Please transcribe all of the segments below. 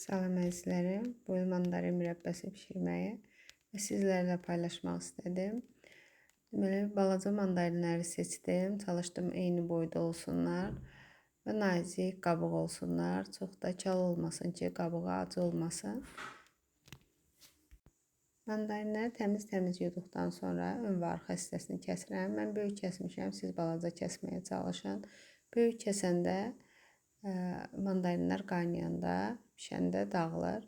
Salam əzizlərim, bu il mandarin mürəbbəsi bişirməyi və sizlərlə paylaşmaq istədim. Deməli, balaca mandarinləri seçdim, çalışdım eyni boyda olsunlar və nazik qabıq olsunlar. Çox da çal olmasın ki, qabığı acı olmasın. Mandarinləri təmiz yuduqdan sonra ön və arxa hissəsini kəsirəm. Mən böyük kəsmişəm, siz balaca kəsməyə çalışın. Böyük kəsəndə mandarinlər qaynayanda, pişəndə dağılır.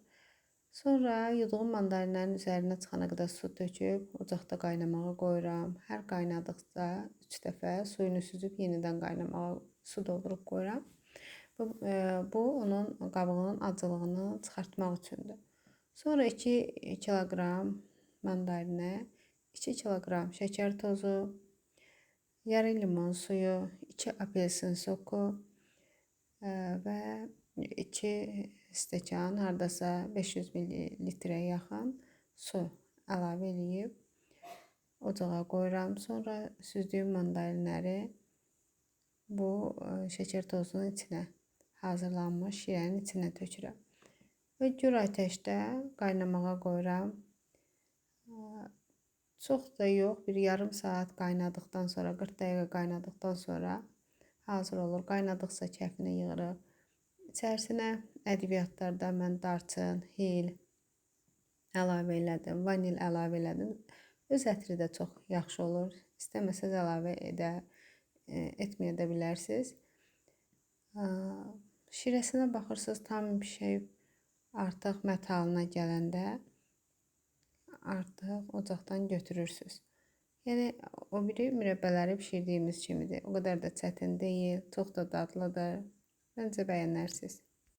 Sonra yuduğum mandarinlərin üzərinə çıxana qədər su töküb ocaqda qaynamağa qoyuram. Hər qaynadıqca 3 dəfə suyunu süzüb yenidən qaynamağa su doldurub qoyuram. Bu onun qabığının acılığını çıxartmaq üçündür. Sonra 2 kiloqram mandarinə 2 kiloqram şəkər tozu, yarım limon suyu, 2 apelsin soku və 2 stəkan, hardasa 500 ml yaxın su əlavə edib ocağa qoyuram. Sonra süzdüyüm mandarinləri bu şəkər tozunun içinə, hazırlanmış şirənin içinə tökürəm. Və gür ateşdə qaynamağa qoyuram. Çox da yox, bir yarım saat qaynadıqdan sonra, 40 dəqiqə qaynadıqdan sonra hazır olur. Qaynadıqca kəfini yığırıq. İçərisinə ədviyyatlarda mən darçın, hil əlavə elədim, vanil əlavə elədim. Öz ətri də çox yaxşı olur. İstəməsəz əlavə etməyə də bilərsiniz. Şirəsinə baxırsınız, tam pişib, artıq mət halına gələndə artıq ocaqdan götürürsünüz. Yəni, o biri mürəbbələri pişirdiyimiz kimidir. O qədər də çətin deyil, çox da dadlıdır. Məncə bəyənərsiniz.